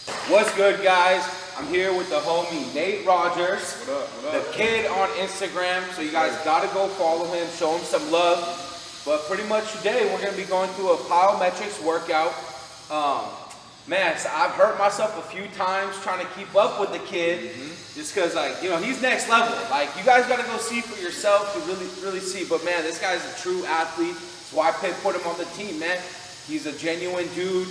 What's good, guys? I'm here with the homie Nate Rogers, What up? What up? the kid on Instagram. So you guys gotta go follow him, show him some love. But pretty much today we're gonna be going through a plyometrics workout. Man, so I've hurt myself a few times trying to keep up with the kid, just cause he's next level. Like, you guys gotta go see for yourself to really see. But man, this guy's a true athlete. That's why I put him on the team, man. He's a genuine dude.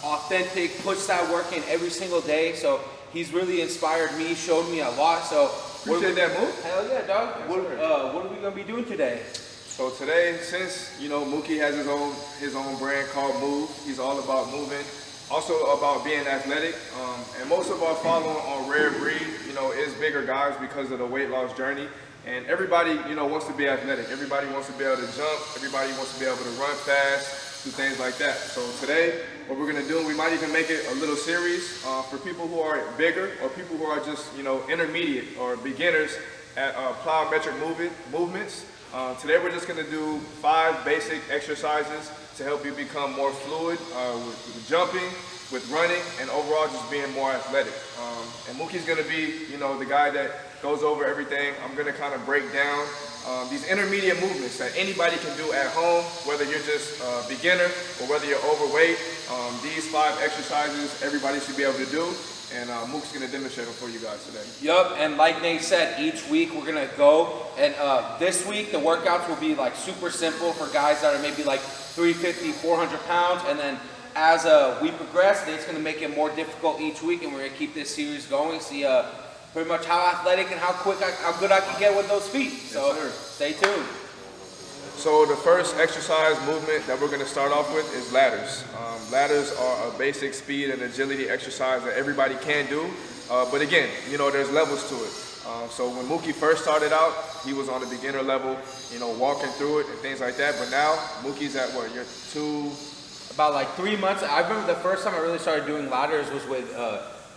Authentic, puts that work in every single day. So he's really inspired me, showed me a lot. So Appreciate that move. Hell yeah, dog. What are we gonna be doing today? So today, since Mookie has his own brand called Move, he's all about moving, also about being athletic. And most of our following on Rare Breed, is bigger guys because of the weight loss journey. And everybody, wants to be athletic. Everybody wants to be able to jump. Everybody wants to be able to run fast, do things like that. So today, what we're gonna do, we might even make it a little series for people who are bigger or people who are just, intermediate or beginners at plyometric movements. Today we're just gonna do 5 basic exercises to help you become more fluid with jumping, with running, and overall just being more athletic. And Mookie's gonna be, the guy that goes over everything. I'm gonna kind of break down these intermediate movements that anybody can do at home, whether you're just a beginner or whether you're overweight. These 5 exercises everybody should be able to do, and Mook's gonna demonstrate them for you guys today. Yup, and like Nate said, each week we're gonna go, and this week the workouts will be like super simple for guys that are maybe like 350, 400 pounds, and then as we progress, Nate's gonna make it more difficult each week, and we're gonna keep this series going, see pretty much how athletic and how good I can get with those feet. So stay tuned. So the first exercise movement that we're going to start off with is ladders. Ladders are a basic speed and agility exercise that everybody can do. But again, there's levels to it. So when Mookie first started out, he was on the beginner level, walking through it and things like that. But now Mookie's at what? You're 2. About like 3 months. I remember the first time I really started doing ladders was with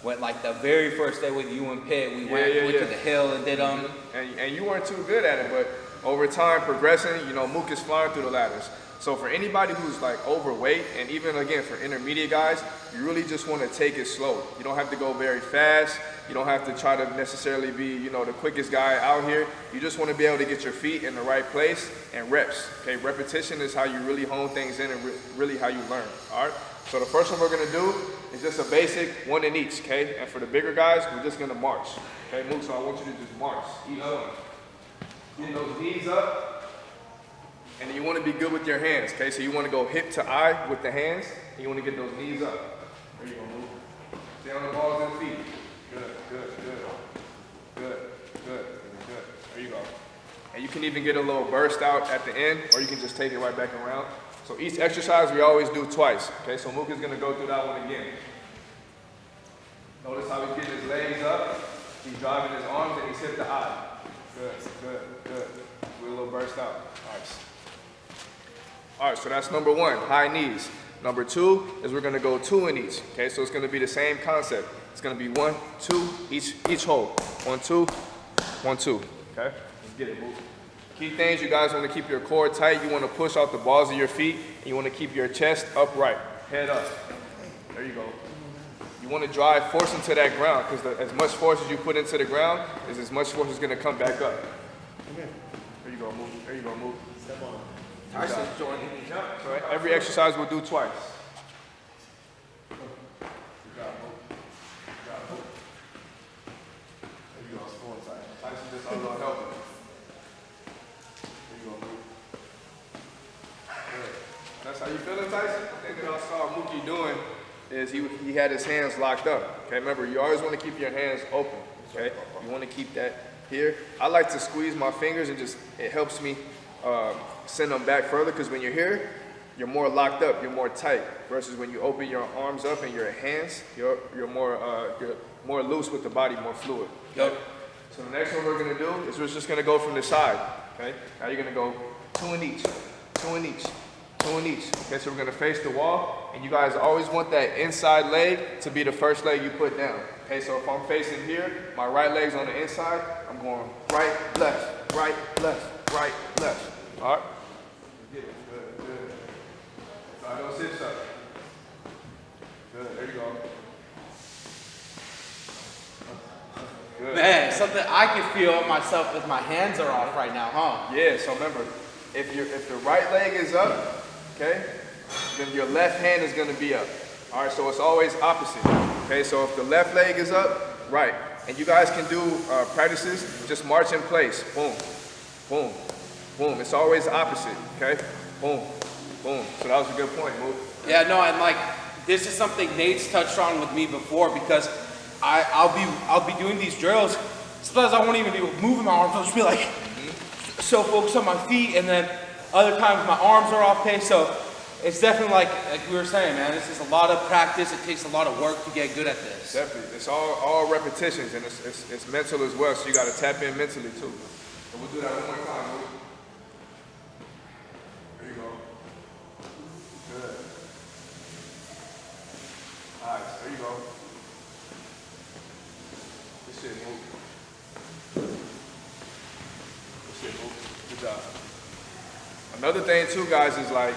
went like the very first day with you and Pitt. We went to the hill and did them. And you weren't too good at it, but over time, progressing, Mook is flying through the ladders. So for anybody who's like overweight, and even again for intermediate guys, you really just want to take it slow. You don't have to go very fast. You don't have to try to necessarily be, the quickest guy out here. You just want to be able to get your feet in the right place and reps. Okay, repetition is how you really hone things in and really how you learn. All right. So the first one we're gonna do is just a basic 1 in each. Okay, and for the bigger guys, we're just gonna march. Okay, Mook. So I want you to just march each one. Get those knees up, and then you want to be good with your hands. Okay, so you want to go hip to eye with the hands, and you want to get those knees up. There you go, Mook. Stay on the balls and feet. Good. There you go. And you can even get a little burst out at the end, or you can just take it right back around. So each exercise we always do twice. Okay, so Mook is going to go through that one again. Notice how he's getting his legs up, he's driving his arms, and he's hip to eye. Good. With a little burst out. All right, so that's number 1, high knees. Number 2 is we're going to go 2 in each. Okay, so it's going to be the same concept. It's going to be 1, 2, each hold. 1, 2, 1, 2. Okay, let's get it, Mook. Key things, you guys want to keep your core tight. You want to push out the balls of your feet, and you want to keep your chest upright, head up. There you go. You want to drive force into that ground, because as much force as you put into the ground is as much force is going to come back up. There you go, Mook. There you go, Mook. Step on. Tyson's joining me. So every exercise we'll do twice. Tyson just a little help. That's how you feeling, Tyson? The thing that I saw Mookie doing is he had his hands locked up. Okay, remember, you always want to keep your hands open. Okay, you want to keep that here. I like to squeeze my fingers and it helps me send them back further, because when you're here, you're more locked up, you're more tight. Versus when you open your arms up and your hands, you're more loose with the body, more fluid. Yep. So the next one we're gonna do is we're just gonna go from the side. Okay, now you're gonna go 2 in each, 2 in each. 2 in each. Okay, so we're gonna face the wall, and you guys always want that inside leg to be the first leg you put down. Okay, so if I'm facing here, my right leg's on the inside, I'm going right, left, right, left, right, left. All right? Good. Try those hips up. Good, there you go. Man, something I can feel myself if my hands are off right now, huh? Yeah, so remember, if the right leg is up, okay, then your left hand is gonna be up. All right, so it's always opposite. Okay, so if the left leg is up, right. And you guys can do practices, just march in place. Boom, boom, boom. It's always opposite, okay? Boom, boom. So that was a good point, Mook. Yeah, no, and like, this is something Nate's touched on with me before, because I'll be doing these drills. Sometimes I won't even be moving my arms. I'll just be like, so focused on my feet, and then other times my arms are off pace. So it's definitely like we were saying, man, this is a lot of practice. It takes a lot of work to get good at this. Definitely. It's all repetitions, and it's mental as well, so you got to tap in mentally too. So we'll do that one more time, Mook. There you go. Good. All right, there you go. Good shit, Mook. Good shit, Mook. Good job. Another thing too, guys, is like,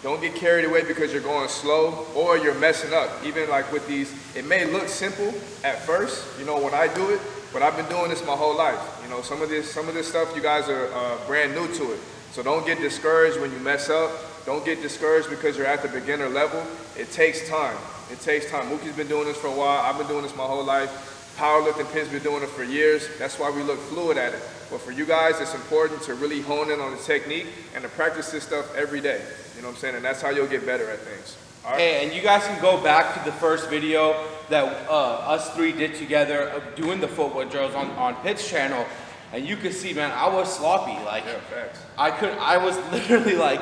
don't get carried away because you're going slow or you're messing up. Even like with these, it may look simple at first, you know, when I do it, but I've been doing this my whole life. You know, some of this stuff, you guys are brand new to it. So don't get discouraged when you mess up. Don't get discouraged because you're at the beginner level. It takes time. It takes time. Mookie's been doing this for a while. I've been doing this my whole life. Powerlifting Pin's been doing it for years. That's why we look fluid at it. But for you guys, it's important to really hone in on the technique and to practice this stuff every day. You know what I'm saying? And that's how you'll get better at things. All right? Hey, and you guys can go back to the first video that us three did together of doing the footwork drills on Pitt's channel, and you can see, man, I was sloppy. Like, yeah, facts. I was literally like,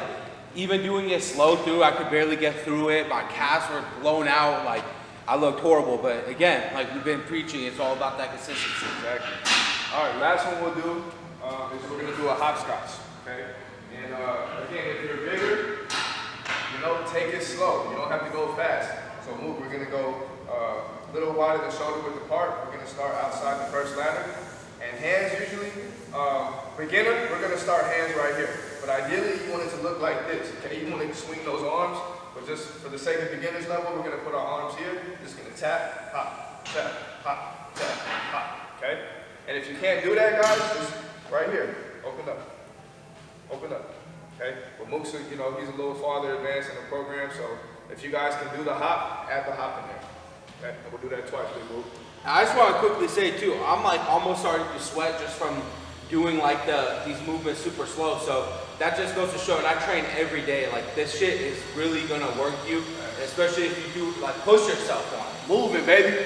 even doing it slow through, I could barely get through it. My calves were blown out. Like, I looked horrible. But again, like we've been preaching, it's all about that consistency. Exactly. All right, last one we'll do is we're gonna do a hopscotch. Okay. And again, if you're bigger, you know, take it slow. You don't have to go fast. So Mook, we're gonna go a little wider than shoulder width apart. We're gonna start outside the first ladder. And hands usually, beginner, we're gonna start hands right here. But ideally, you want it to look like this, okay? You want to swing those arms, but just for the sake of beginner's level, we're gonna put our arms here. Just gonna tap, hop, tap, hop, tap, hop, okay? And if you can't do that, guys, just right here, open up, okay? But Mook's, you know, he's a little farther advanced in the program, so if you guys can do the hop, add the hop in there, okay? And we'll do that twice, big Mook. I just want to quickly say too, I'm like almost starting to sweat just from doing like these movements super slow. So that just goes to show, and I train every day. Like this shit is really gonna work you, especially if you do like push yourself on it. Move it, baby.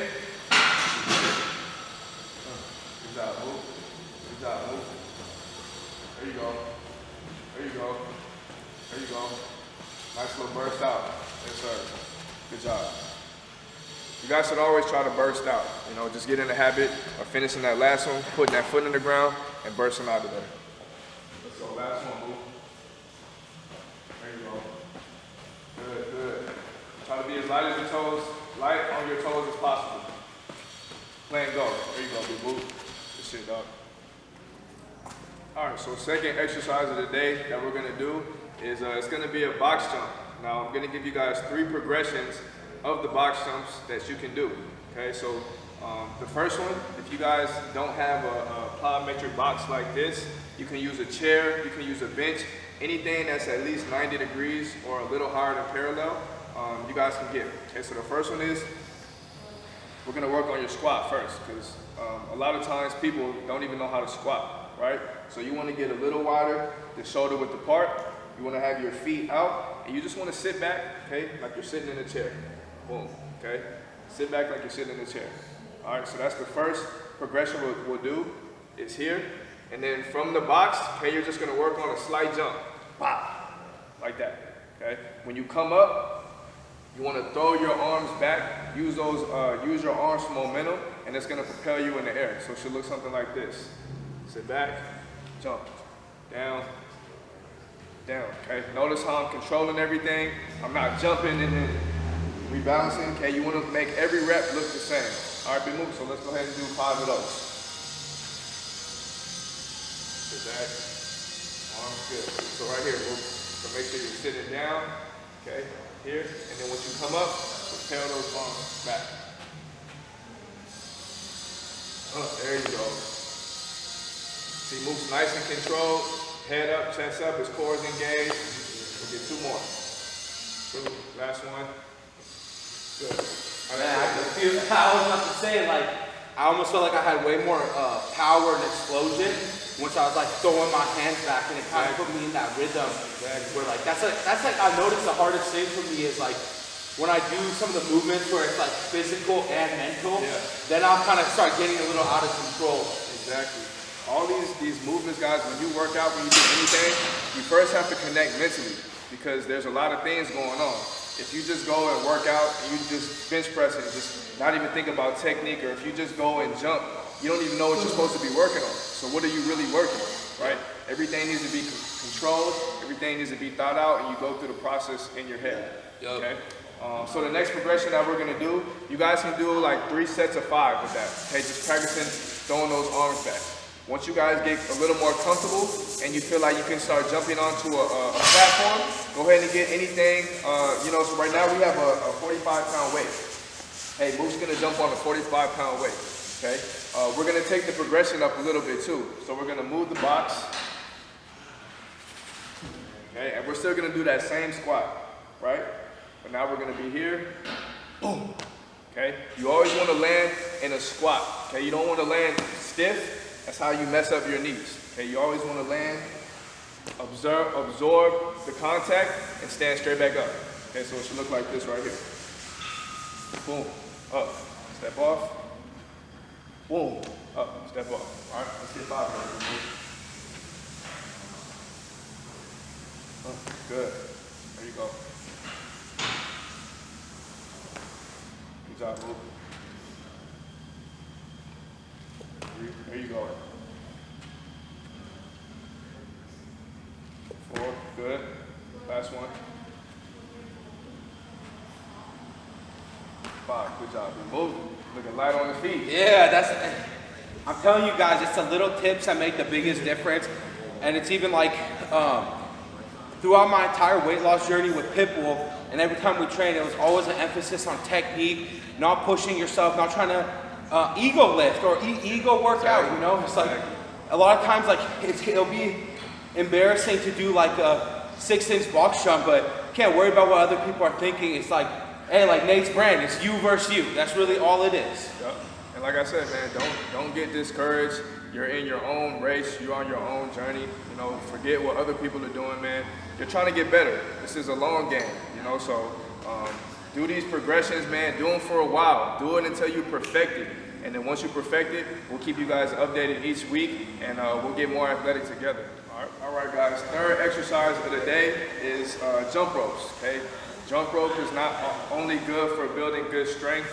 Good job, move. Good job, move. There you go. There you go. There you go. Nice little burst out. Yes, sir. Good job. You guys should always try to burst out. You know, just get in the habit of finishing that last one, putting that foot in the ground, and bursting out of there. Let's go, last one, move. There you go. Good, good. Try to be as light as your toes, light on your toes as possible. Play and go. There you go, big move. Good shit, dog. All right, so second exercise of the day that we're gonna do is it's gonna be a box jump. Now, I'm gonna give you guys 3 progressions of the box jumps that you can do. Okay, so the first one, if you guys don't have a plyometric box like this, you can use a chair, you can use a bench, anything that's at least 90 degrees or a little higher than parallel, you guys can get. Okay, so the first one is, we're gonna work on your squat first, because a lot of times people don't even know how to squat, right? So you wanna get a little wider, the shoulder width apart, you wanna have your feet out, and you just wanna sit back, okay, like you're sitting in a chair. Boom, okay? Sit back like you're sitting in a chair. All right, so that's the first progression we'll do, is here. And then from the box, okay, you're just gonna work on a slight jump. Pop, like that, okay? When you come up, you wanna throw your arms back, use your arms for momentum, and it's gonna propel you in the air. So it should look something like this. Sit back, jump, down, down, okay? Notice how I'm controlling everything. I'm not jumping and then rebalancing, okay? You want to make every rep look the same. All right, big move, so let's go ahead and do 5 of those. Sit back, arms good. So right here, move. So make sure you're sitting down, okay, here. And then once you come up, propel those arms back. There you go. See, moves nice and controlled. Head up, chest up, his core is engaged. We'll get 2 more. 2, last one. Good. Man, I was about to say, like, I almost felt like I had way more power and explosion once I was like throwing my hands back, and it kind of put me in that rhythm. Where like that's like I noticed the hardest thing for me is like when I do some of the movements where it's like physical and mental, then I'll kind of start getting a little out of control. Exactly. All these movements, guys, when you work out, when you do anything, you first have to connect mentally because there's a lot of things going on. If you just go and work out and you just bench press and just not even think about technique, or if you just go and jump, you don't even know what you're supposed to be working on. So what are you really working on, right? Everything needs to be controlled, everything needs to be thought out, and you go through the process in your head, okay? So the next progression that we're gonna do, you guys can do like 3 sets of 5 with that, okay? Just practicing throwing those arms back. Once you guys get a little more comfortable and you feel like you can start jumping onto a platform, go ahead and get anything, you know, so right now we have a 45-pound weight. Hey, Mook's gonna jump on a 45-pound weight, okay? We're gonna take the progression up a little bit too. So we're gonna move the box, okay? And we're still gonna do that same squat, right? But now we're gonna be here, boom, okay? You always wanna land in a squat, okay? You don't wanna land stiff. That's how you mess up your knees, okay? You always wanna land, absorb the contact, and stand straight back up. Okay, so it should look like this right here. Boom, up, step off. Boom, up, step off. All right, let's get 5 right. Good, there you go. Good job, Mook. There you go. 4, good. Last one. 5, good job. Move. Looking light on his feet. Yeah, I'm telling you guys, it's the little tips that make the biggest difference. And it's even like, throughout my entire weight loss journey with Pitbull, and every time we train, it was always an emphasis on technique, not pushing yourself, not trying to ego lift or ego workout, you know? It's like, a lot of times, like, it'll be embarrassing to do like a 6-inch box jump, but can't worry about what other people are thinking. It's like, hey, like Nate's brand, it's you versus you. That's really all it is. Yep. And like I said, man, don't get discouraged. You're in your own race. You're on your own journey. You know, forget what other people are doing, man. You're trying to get better. This is a long game, you know, so do these progressions, man. Do them for a while. Do it until you perfect it. And then once you perfect it, we'll keep you guys updated each week, and we'll get more athletic together. All right, guys. Third exercise of the day is jump ropes, okay? Jump rope is not only good for building good strength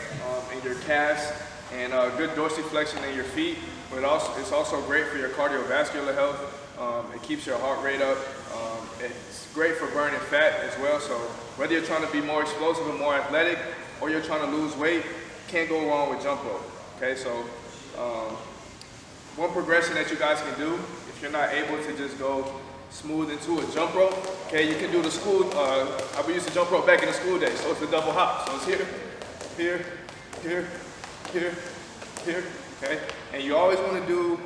in your calves and good dorsiflexion in your feet, but it's also great for your cardiovascular health. It keeps your heart rate up. It's great for burning fat as well. So whether you're trying to be more explosive and more athletic, or you're trying to lose weight, can't go wrong with jump rope. Okay, so one progression that you guys can do, if you're not able to just go smooth into a jump rope, okay, you can do the school, I used to jump rope back in the school days, so it's the double hop. So it's here, here, here, here, here, okay? And you always want to do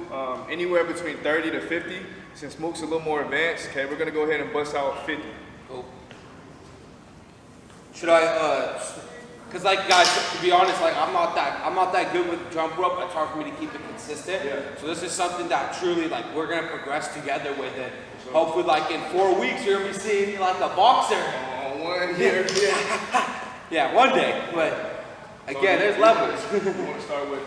anywhere between 30 to 50. Since Mook's a little more advanced, okay, we're gonna go ahead and bust out 50. Cool. Should I, cause like guys, to be honest, like I'm not that good with jump rope. It's hard for me to keep it consistent. Yeah. So this is something that truly like we're gonna progress together with it. Sure. Hopefully like in 4 weeks you're gonna be seeing me like a boxer. One here, yeah, one day. But again, there's levels. You want to start with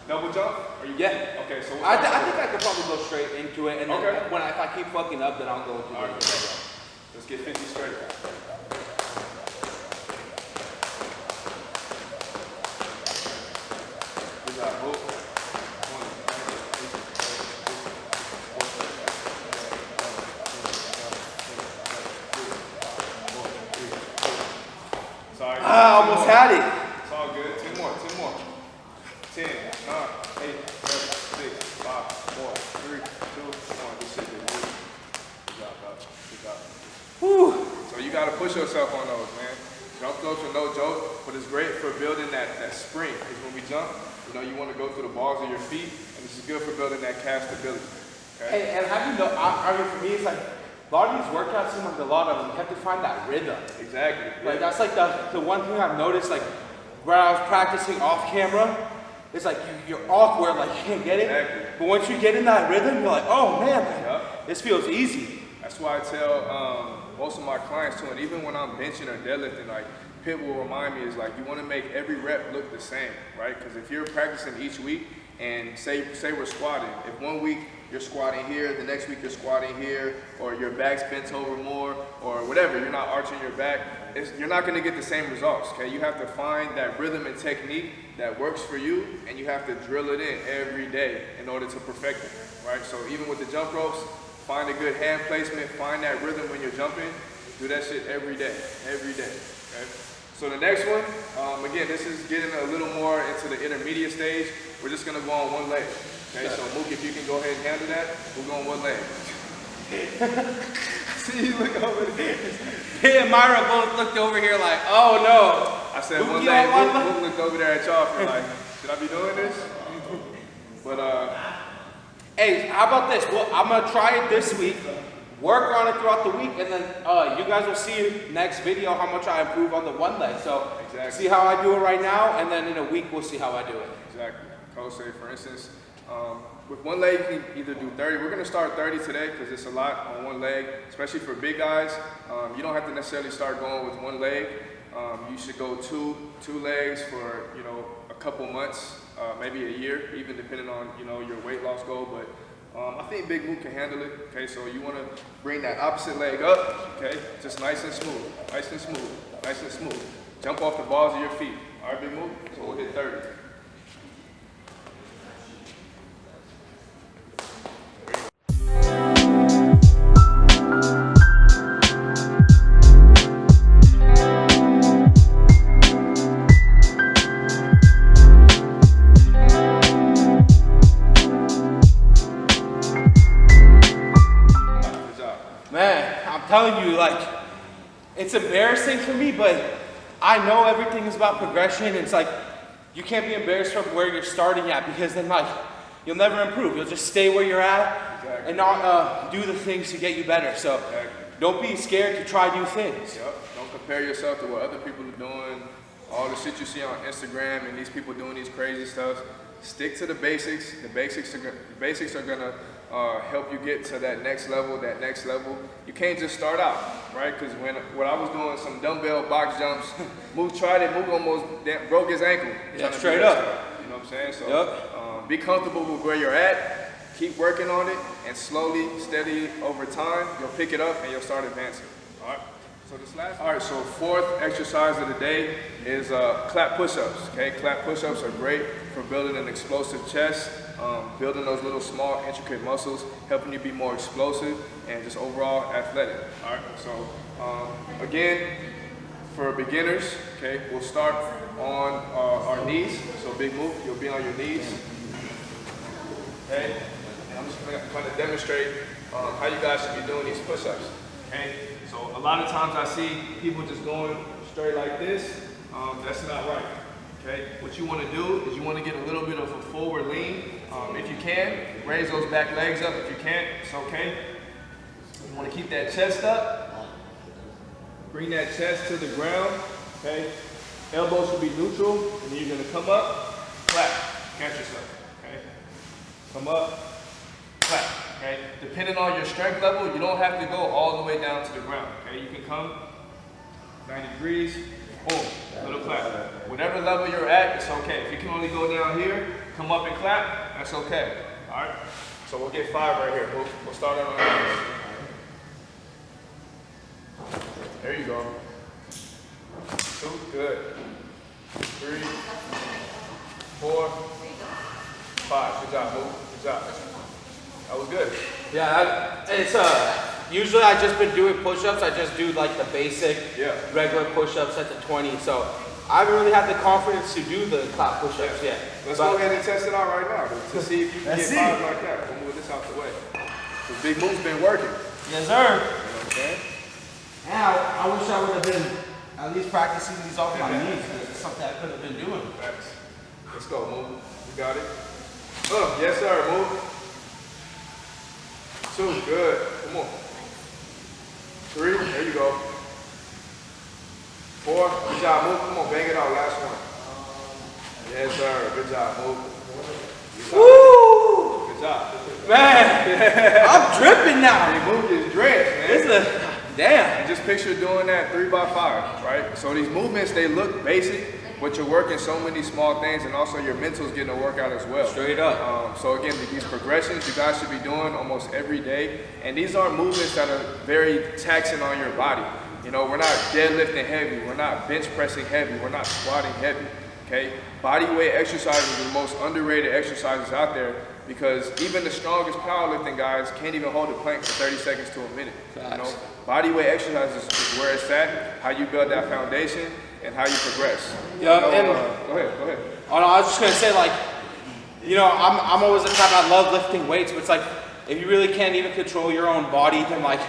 double jump? Yeah. Okay, so I think I could probably go straight into it, and then if I keep fucking up, then I'll go into it. Let's get 50 straight. Good job, Mook. Sorry. Almost had it. It's all good. 10 more. 10, 9, 8, 7, 6, 5, 4, 3, 2, 1. Good shit, dude. Good job, dog. Good job. Whew. So you gotta push yourself on those, man. Jump ropes are no joke, but it's great for building that spring. Because when we jump, you know, you want to go through the balls of your feet, and this is good for building that calf stability. Okay? And how do you know, I mean, for me, it's like, a lot of these workouts seem like a lot of them, you have to find that rhythm. Exactly. Like, that's like the one thing I've noticed, like, where I was practicing off camera, it's like you're awkward, like you can't get it. Exactly. But once you get in that rhythm, you're like, oh man, this feels easy. That's why I tell most of my clients too, and even when I'm benching or deadlifting, like Pit will remind me is like you want to make every rep look the same, right? Because if you're practicing each week, and say we're squatting, if one week you're squatting here, the next week you're squatting here, or your back's bent over more, or whatever, you're not arching your back, you're not going to get the same results, okay? You have to find that rhythm and technique that works for you, and you have to drill it in every day in order to perfect it, right? So even with the jump ropes, find a good hand placement, find that rhythm when you're jumping, do that shit every day, okay? So the next one, again, this is getting a little more into the intermediate stage. We're just gonna go on one leg, okay? So Mookie, if you can go ahead and handle that, we'll go on one leg. See, you look over there. Me and Myra both looked over here like, oh no. I said one leg, Mook looked over there at y'all for like, should I be doing this? But hey, how about this? Well, I'm gonna try it this week, work on it throughout the week, and then you guys will see next video how much I improve on the one leg. So see how I do it right now, and then in a week we'll see how I do it. Exactly. Coach say, for instance, with one leg you can either do 30. We're gonna start 30 today because it's a lot on one leg, especially for big guys. You don't have to necessarily start going with one leg. You should go two legs for a couple months, maybe a year, even depending on your weight loss goal. But I think Big Mook can handle it. Okay, so you want to bring that opposite leg up. Okay, just nice and smooth, nice and smooth, nice and smooth. Jump off the balls of your feet. All right, Big Mook. So we'll hit 30. Telling you, like, it's embarrassing for me, but I know everything is about progression. It's like you can't be embarrassed from where you're starting at, because then like you'll never improve. You'll just stay where you're at and not do the things to get you better. So don't be scared to try new things. Yep. Don't compare yourself to what other people are doing, all the shit you see on Instagram and these people doing these crazy stuff. Stick to the basics. The basics are gonna help you get to that next level. You can't just start out, right? Because when I was doing some dumbbell box jumps, Mook tried it. Mook almost broke his ankle. Yeah, straight up. You know what I'm saying? So be comfortable with where you're at. Keep working on it, and slowly, steady over time, you'll pick it up and you'll start advancing. All right. So this last. All right. So fourth exercise of the day is clap push-ups. Okay, clap push-ups are great for building an explosive chest, building those little small intricate muscles, helping you be more explosive and just overall athletic. All right. So again, for beginners, okay, we'll start on our knees. So Big Mook, you'll be on your knees. Okay. And I'm just going to demonstrate how you guys should be doing these push-ups. Okay. So a lot of times I see people just going straight like this. That's not right. Okay. What you want to do is you want to get a little bit of a forward lean. If you can, raise those back legs up. If you can't, it's okay. You want to keep that chest up. Bring that chest to the ground. Okay. Elbows should be neutral, and then you're going to come up, clap, catch yourself. Okay. Come up, clap. Okay. Depending on your strength level, you don't have to go all the way down to the ground. Okay. You can come 90 degrees, boom, little clap. Whatever level you're at, it's okay. If you can only go down here, come up and clap, that's okay. All right. So we'll get 5 right here. We'll start on our knees. There you go. 2, good. 3, 4, 5. Good job, Mook. Good job. That was good. Yeah, it's usually I just been doing push-ups. I just do like the basic regular push-ups at the 20. So I haven't really had the confidence to do the clap push-ups yet. Let's go ahead and test it out right now to see if you can get 5 like that. We'll move this out the way. The Big Mook's been working. Yes, sir. You know what I'm saying? Now, I wish I would have been at least practicing these off my knees, because it's something I could have been doing. Thanks. Let's go, Move. You got it. Yes, sir. Move. 2, good. Come on. 3, there you go. 4, good job, Move. Come on, bang it out. Last one. Yes, sir. Good job, Move. Woo! Good job. Man, I'm dripping now. Hey, Move is drenched, man. Damn. And just picture doing that 3 by 5, right? So these movements, they look basic, but you're working so many small things, and also your mental's getting a workout as well. Straight up. So again, these progressions you guys should be doing almost every day, and these are movements that are very taxing on your body. You know, we're not deadlifting heavy, we're not bench pressing heavy, we're not squatting heavy. Okay, body weight exercises are the most underrated exercises out there, because even the strongest powerlifting guys can't even hold a plank for 30 seconds to a minute. You know, body weight exercises is where it's at, how you build that foundation, and how you progress. Yeah, go ahead. Oh no, I was just gonna say, like, you know, I'm always the type, I love lifting weights, but it's like, if you really can't even control your own body, then like,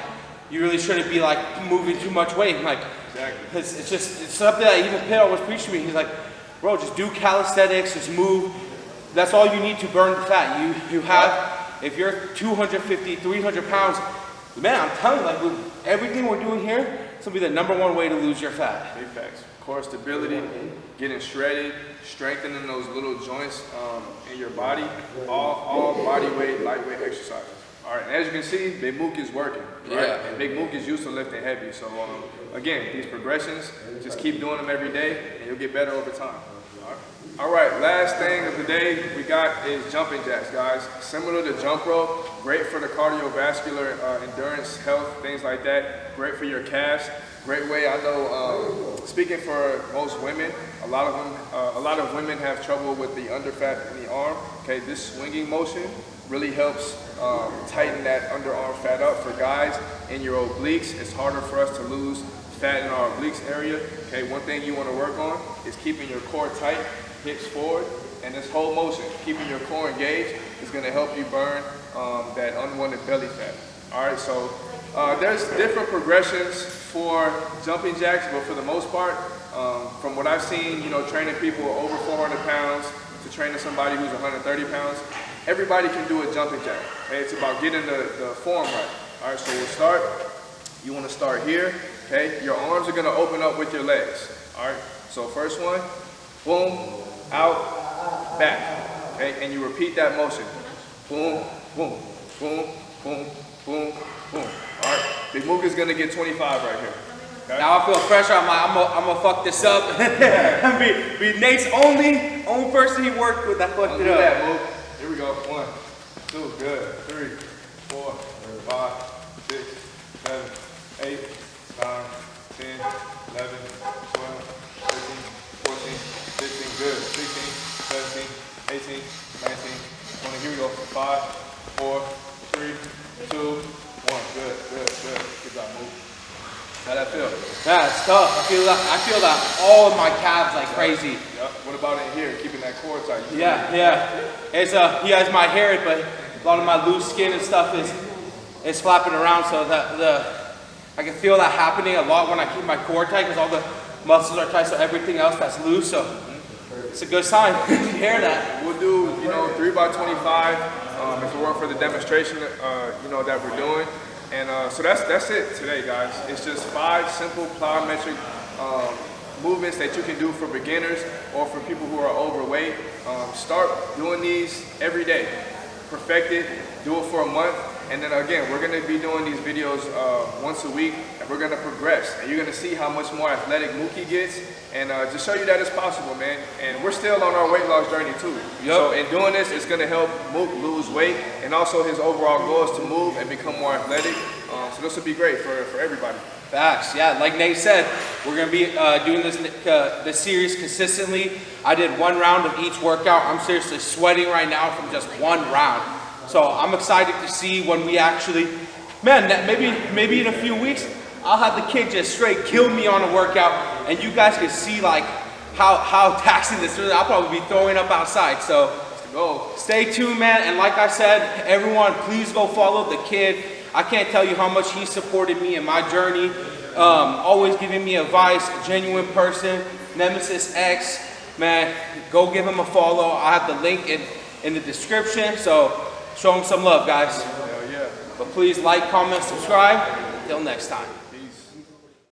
you really shouldn't be like moving too much weight. Like, exactly. It's something that even Pitt always preached to me. He's like, bro, just do calisthenics, just move. That's all you need to burn the fat. You have, if you're 250, 300 pounds, man, I'm telling you, like, with everything we're doing here, it's gonna be the #1 way to lose your fat. Big facts. Core stability, getting shredded, strengthening those little joints in your body, all body weight, lightweight exercises. All right, and as you can see, Big Mook is working, right? Yeah. And Big Mook is used to lifting heavy. So again, these progressions, just keep doing them every day, and you'll get better over time. All right, last thing of the day we got is jumping jacks, guys. Similar to jump rope, great for the cardiovascular endurance, health, things like that. Great for your calves. Great way. I know, speaking for most women, a lot of women have trouble with the underfat in the arm. Okay, this swinging motion really helps tighten that underarm fat up. For guys in your obliques, it's harder for us to lose fat in our obliques area. Okay, one thing you want to work on is keeping your core tight, hips forward, and this whole motion, keeping your core engaged, is going to help you burn that unwanted belly fat. All right, so there's different progressions for jumping jacks, but for the most part, from what I've seen, you know, training people over 400 pounds to training somebody who's 130 pounds, everybody can do a jumping jack. Okay, it's about getting the form right. All right, so we'll start. You want to start here. Okay, your arms are going to open up with your legs. All right, so first one, boom, out, back. Okay, and you repeat that motion. Boom, boom, boom, boom, boom, boom. All right, Big Mook is going to get 25 right here. Okay? Now I feel pressure. I'm like, I'm gonna fuck this up. be Nate's only person he worked with that fucked it up. That, Mook. Here we go. 1, 2, good. 3, 4, 5, 6, 7, 8, 9, 10, 11, 12, 13, 14, 15, good. 16, 17, 18, 19, 20. Here we go. 5, 4, 3, 2, 1. Good. Good job, Mook. How'd that feel? Yeah, it's tough. I feel that all of my calves like crazy. Yep. What about in here? Keeping that core tight. Yeah. It's he has my hair, but a lot of my loose skin and stuff is flapping around, so that I can feel that happening a lot when I keep my core tight, because all the muscles are tight, so everything else that's loose. So it's a good sign to hear that. We'll do 3 by 25 if it weren't for the demonstration that we're doing. And so that's it today, guys. It's just 5 simple plyometric movements that you can do for beginners or for people who are overweight. Start doing these every day. Perfect it, do it for a month, and then again, we're gonna be doing these videos once a week, and we're gonna progress. And you're gonna see how much more athletic Mookie gets, and just show you that it's possible, man. And we're still on our weight loss journey too. Yep. So in doing this, it's gonna help Mook lose weight, and also his overall goal is to move and become more athletic. So this will be great for everybody. Facts, yeah. Like Nate said, we're gonna be doing this series consistently. I did 1 round of each workout. I'm seriously sweating right now from just 1 round. So I'm excited to see when we actually, man, maybe in a few weeks, I'll have the kid just straight kill me on a workout, and you guys can see like how taxing this is. I'll probably be throwing up outside. So stay tuned, man. And like I said, everyone, please go follow the kid. I can't tell you how much he supported me in my journey always giving me advice, genuine person, Nemesis X, man, go give him a follow. I have the link in the description, so show him some love, guys. Hell yeah. But please like, comment, subscribe. Until next time.